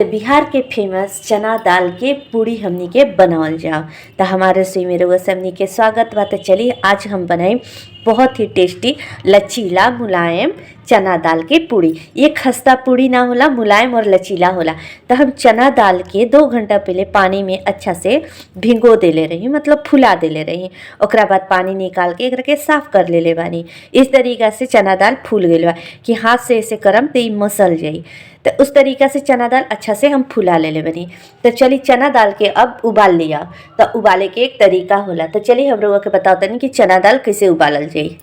बिहार के फेमस चना दाल के पूड़ी हमनी के बनावल जाओ। तो हमारे रसोई में रउआ सबनी के स्वागत बा। तो चलिए आज हम बनाए बहुत ही टेस्टी लचीला मुलायम चना दाल के पूड़ी। ये खस्ता पूड़ी ना होला, मुलायम और लचीला होला। तो हम चना दाल के 2 घंटा पहले पानी में अच्छा से भिगो देले रही, मतलब फुला देले रही। ओकरा बाद पानी निकाल के एकरा के साफ कर लेले बानी। इस तरीका से चना दाल फूल गइल बा कि हाथ से ऐसे करम तो ई मसल जाई। तो उस तरीका से चना दाल अच्छा से हम फुला ले बनी। तो चलिए चना दाल के अब उबाल लिया। तो उबाले के एक तरीका होला। तो चलिए हम लोगों के बताओ तनी कि चना दाल कैसे उबालल जाई।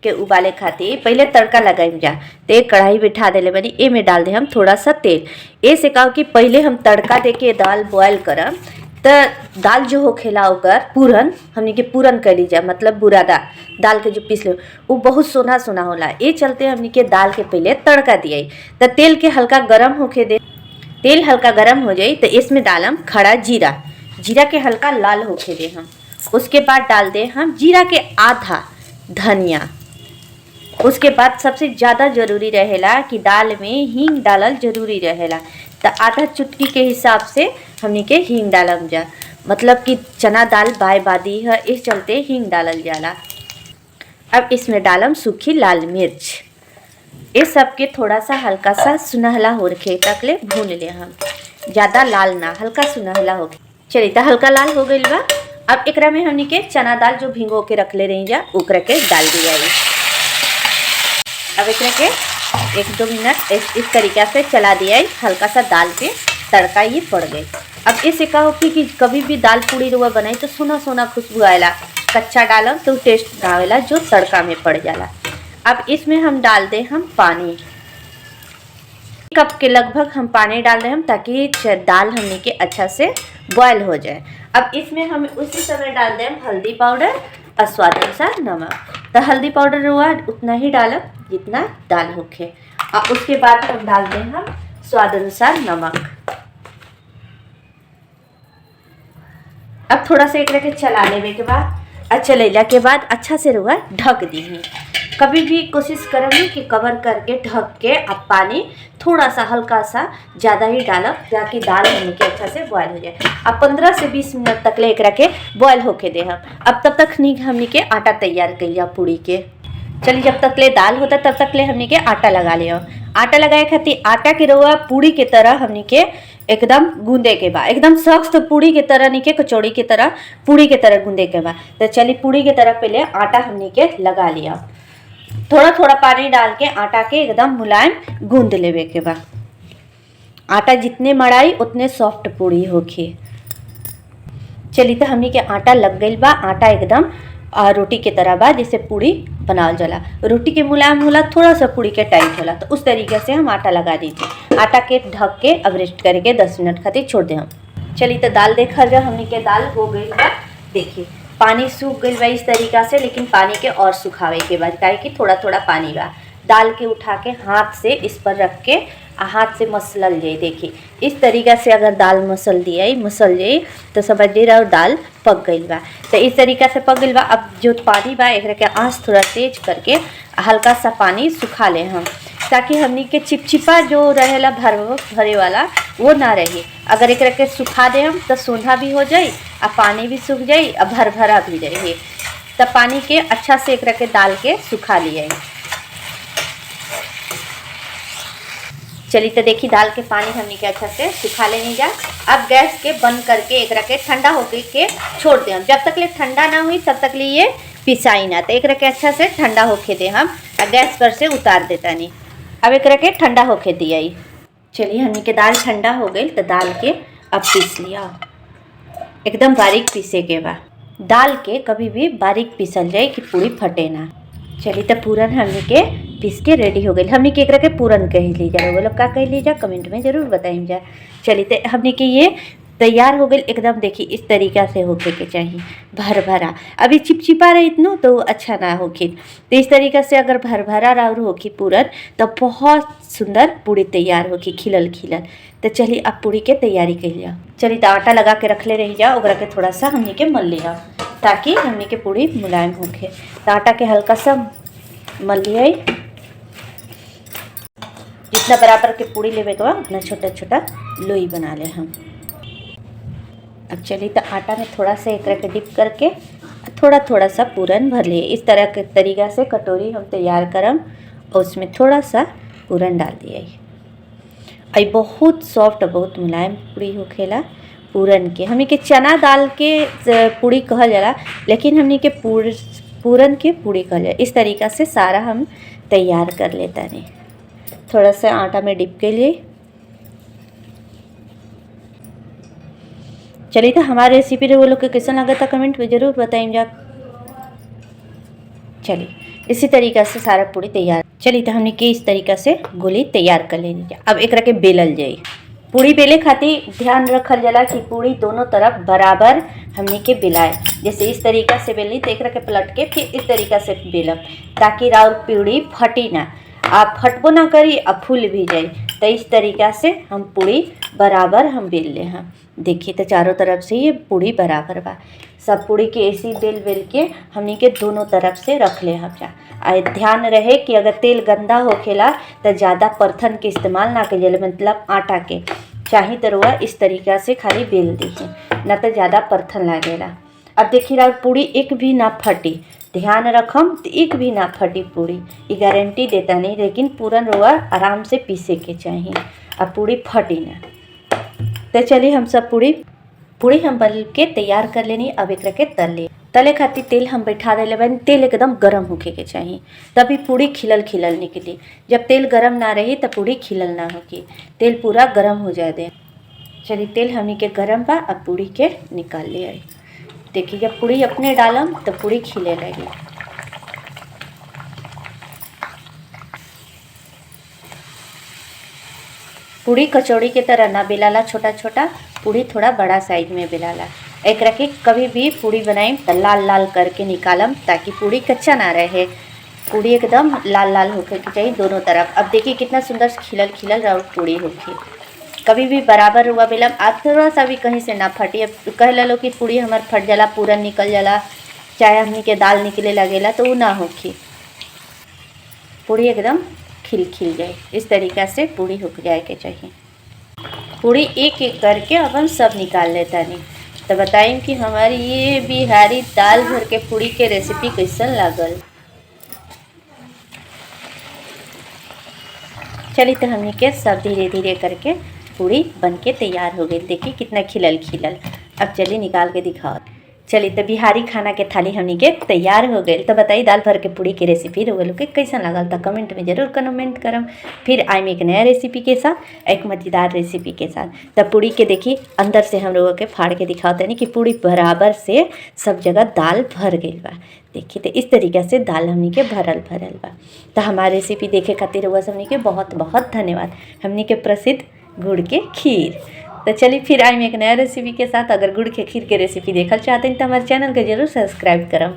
के उबाले खातिर पहले तड़का लगाई जा। तो एक कढ़ाई बिठा देले बनी, ए में डाल दे हम थोड़ा सा तेल। ए से कहो कि पहले हम तड़का दे के दाल बॉयल करम। तो दाल जो होखेला ओकर पूरन हमनी के पूरन कर लीजा, मतलब बुरा दाल के जो पीस ले वो बहुत सोना सोना होला। ये चलते हमनी के दाल के पहले तड़का दिए। तो तेल के हल्का गरम होके दे। तेल हल्का गरम हो जाई तो इसमें डालम खड़ा जीरा। जीरा के हल्का लाल होके दे हम। उसके बाद डाल दे हम जीरा के आधा धनिया। उसके बाद सबसे ज़्यादा जरूरी रहेला कि दाल में हींग डालल जरूरी रहेला। तो आधा चुटकी के हिसाब से हमनी के हींग डालम जा, मतलब कि चना दाल बाय बादी है, इस चलते हींग डालल जाला। अब इसमें डालम सूखी लाल मिर्च। ये सब के थोड़ा सा हल्का सा सुनहला हो रखे तक ले भून ले हम, ज़्यादा लाल ना, हल्का सुनहला हो। चलिए तो हल्का लाल हो गई बा। अब एकरा में हमनी के चना दाल जो भिगो के रख ले रही जा ओकरा के डाल दिया। अब एकरा के 1-2 मिनट इस तरीका से चला दिया। हल्का सा दाल पे तड़का ये पड़ गई। अब इसे कहो कि कभी भी दाल पूड़ी रुआ बनाई तो सोना सोना खुशबू आएला। कच्चा डालम तो टेस्ट ना आवेला जो तड़का में पड़ जाला। अब इसमें हम डाल दे हम पानी। 1 कप के लगभग हम पानी डाल रहे हम ताकि दाल हमने के अच्छा से बॉयल हो जाए। अब इसमें हम उसी समय डाल दें हल्दी पाउडर और स्वाद अनुसार नमक। तो हल्दी पाउडर हुआ उतना ही डालब जितना दाल होखे। और उसके बाद हम डाल दें हम स्वाद अनुसार नमक। अब थोड़ा सा एक के चला लेने के बाद चलेला के बाद अच्छा से रुआ ढक दी। कभी भी कोशिश करेंगे कि कवर करके ढक के अब पानी थोड़ा सा हल्का सा ज़्यादा ही डालब ताकि दाल हमने के अच्छा से बॉयल हो जाए। अब 15 से 20 मिनट तक ले एक के बॉयल होके दे हम। अब तब तक हमने के आटा तैयार कर लिया पूड़ी के। चलिए जब तक ले दाल होता तब तक ले हमने के आटा लगा लिया। आटा लगाए खातिर आटा के रउआ पूड़ी के तरह हमने के एकदम गूंदे के बा, एकदम सख्त पूड़ी के तरह नहीं के कचौड़ी के तरह पूड़ी के तरह गूंदे के बा। तो चलिए पूड़ी के तरह पहले आटा हमने के लगा लिया। थोड़ा थोड़ा पानी डाल के आटा के एकदम मुलायम गूंद लेवे के बा। आटा जितने मड़ाई उतने सॉफ्ट पूड़ी होखी। चलिए तो हमने के आटा लग गई बा। आटा एकदम रोटी के तरह बा, जैसे पूड़ी बनावल जाला। रोटी के मुलायम होला, थोड़ा सा पूड़ी के टाइट होला। तो उस तरीके से हम आटा लगा दीजिए। आटा के ढक के अब रेस्ट करके 10 मिनट खातिर छोड़ दे हम। चलिए तो दाल देखा जाए हमने के दाल हो गई बा। देखिए पानी सूख गई बा इस तरीका से, लेकिन पानी के और सुखावे के बाद काहे कि थोड़ा थोड़ा पानी बा। दाल के उठा के हाथ से इस पर रख के हाथ से मसलल जाए। देखिए इस तरीका से अगर दाल मसल जाए तो समझिए और दाल पक गई बा। तो इस तरीका से पक गई बा। अब जो पानी बा एक के आँच थोड़ा तेज करके हल्का सा पानी सुखा ले हम, ताकि हमनी के चिपचिपा जो रहेला भरे वाला वो ना रही। अगर एक के सुखा दे हम तो सोंधा भी हो जाए और पानी भी सूख जाए और भरा भी रही। तब पानी के अच्छा से एक के दाल के सुखा लिए। चलिए तो देखिए दाल के पानी हमने के अच्छा से सुखा लेने जा। अब गैस के बंद करके एक के ठंडा होके के छोड़ दे हम। जब तक ले ठंडा ना हुई तब तक ले ये पिसाई ना। तो एक के अच्छा से ठंडा होके दे हम और गैस पर से उतार देता नहीं। अब एक के ठंडा होके दिया। चलिए हमने के दाल ठंडा हो गई तो दाल के अब पीस लिया। एकदम बारीक पीसे के बा। दाल के कभी भी बारीक पीसल जाए कि पूरी फटे ना। चलिए तो पूरन हमने के पीस के रेडी हो गई। हमने के एकरा के पूरन कह लीजा। वो लोग का कह लीजा कमेंट में ज़रूर बताइए जा। चलिए तो हमने के ये तैयार हो गई एकदम। देखिए इस तरीका से होके के चाहिए भरा। अभी चिपचिपा रही इतनो तो अच्छा ना होखी। तो इस तरीका से अगर भरा और होखी पूरन तो बहुत सुंदर पूड़ी तैयार होखी, खिलल। तो चलिए अब पूड़ी के तैयारी कर लिया। चलिए तो आटा लगा के रख ले रही जा। ओकरा के थोड़ा सा हमने के मल लिया ताकि हमने के पूड़ी मुलायम होके। तो आटा के हल्का सा मल लिया। जितना बराबर के पूड़ी लेवे के बाद उतना छोटा छोटा लोई बना ले हम। अब चलिए तो आटा में थोड़ा सा एक के डिप करके थोड़ा थोड़ा सा पूरन भर लिए। इस तरह के तरीक़ा से कटोरी हम तैयार करम और उसमें थोड़ा सा पूरन डाल दिए। आई बहुत सॉफ्ट बहुत मुलायम पूड़ी होखेला पूरन के। हमनी के चना दाल के पूड़ी कहल जाला, लेकिन हमनी के पूरन के पूड़ी कहल जाला। इस तरीक़ा से सारा हम तैयार कर लेता नहीं। थोड़ा सा आटा में डिप के लिए। चलिए तो हमारे रेसिपी वो लोग के कैसा लगा था कमेंट में ज़रूर बताइए। चलिए इसी तरीक़ा से सारा पूड़ी तैयार। चलिए तो हमने के इस तरीक़ा से गोली तैयार कर लेनी। अब एक के बेलल जाए। पूड़ी बेले खातिर ध्यान रखल जाला कि पूड़ी दोनों तरफ बराबर हमने के बेलाए। जैसे इस तरीक़ा से बेलनी तो एक के पलट के फिर इस तरीक़ा से बेलब, ताकि राउर पूड़ी फटी ना, आप फटबो ना करी अब फूल भी जाए। तो इस तरीक़ा से हम पूड़ी बराबर हम बेल ले हैं। देखिए तो चारों तरफ से ये पूड़ी बराबर बा। सब पूड़ी के ऐसी बेल के हमनी के दोनों तरफ से रख ले हम जा। ध्यान रहे कि अगर तेल गंदा होखेला तो ज़्यादा परथन के इस्तेमाल ना करिए, मतलब आटा के चाही तो रुआ इस तरीक़ा से खाली बेल दीजिए, ना तो ज़्यादा परथन लागेला। अब देखिए राउर पूड़ी एक भी ना फटी, ध्यान रखम तो एक भी ना फटी पूड़ी, ये गारंटी देता नहीं। लेकिन पूरन रुआ आराम से पीसे के चाहिए, अब पूड़ी फटी ना। तो चलिए हम सब पूड़ी हम बल के तैयार कर लेनी। अब एक के तले खातिर तेल हम बैठा दे लेबन। तेल एकदम गरम होके के चाहिए, तभी पूड़ी खिलल खिलल निकली। जब तेल गरम ना रही तब पूड़ी खिलल ना होगी। तेल पूरा गरम हो जाए दे। चलिए तेल हमनी के गरम बा, अब पूड़ी के निकाल ले आई। देखिए जब पूड़ी अपने डालम तो पूड़ी खिले लगी। पूड़ी कचौड़ी के तरह ना बेलाला छोटा छोटा, पूड़ी थोड़ा बड़ा साइज में बेलाला। एक रखे कभी भी पूड़ी बनाई तो लाल लाल करके निकालम, ताकि पूड़ी कच्चा ना रहे। पूड़ी एकदम लाल लाल होकर के चाहिए दोनों तरफ। अब देखिए कितना सुंदर खिलल खिलल राउर पूड़ी होगी। कभी भी बराबर हुआ बेलम, आप थोड़ा सा भी कहीं से ना फटी। अब कह लो कि पूड़ी हमार फट जाला, पूरन निकल जाला, चाहे हमनी के दाल निकले लगेला, तो वो ना होगी। पूड़ी एकदम खिल जाए। इस तरीक़ा से पूड़ी हो जाए के चाहिए। पूड़ी एक एक करके अब हम सब निकाल लेता नहीं। तो बताएं कि हमारी ये बिहारी दाल भर के पूड़ी के रेसिपी कैसन लागल। चलिए तो हमने के सब धीरे धीरे करके पूड़ी बन के तैयार हो गई। देखिए कितना खिलल खिलल। अब चलिए निकाल के दिखाओ। चलिए तो बिहारी खाना के थाली हमनी के तैयार हो गई। तो बताइए दाल भर के पूड़ी की रेसिपी लोग के कैसा लगल था कमेंट में ज़रूर कमेंट करम। फिर आइम एक नया रेसिपी के साथ, एक मज़ेदार रेसिपी के साथ। तब पूड़ी के देखिए अंदर से हम लोगों के फाड़ के दिखाते हैं कि पूड़ी बराबर से सब जगह दाल भर गई बा। देखिए तो इस तरीक़े से दाल हमनी के भरल बा। तो हमारी रेसिपी देखे खातिर हुआ हमनी के बहुत बहुत धन्यवाद। हमनी के प्रसिद्ध गुड़ के खीर। तो चलिए फिर आइए एक नया रेसिपी के साथ। अगर गुड़ के खीर के रेसिपी देखल चाहते हैं तो हमारे चैनल को जरूर सब्सक्राइब करम।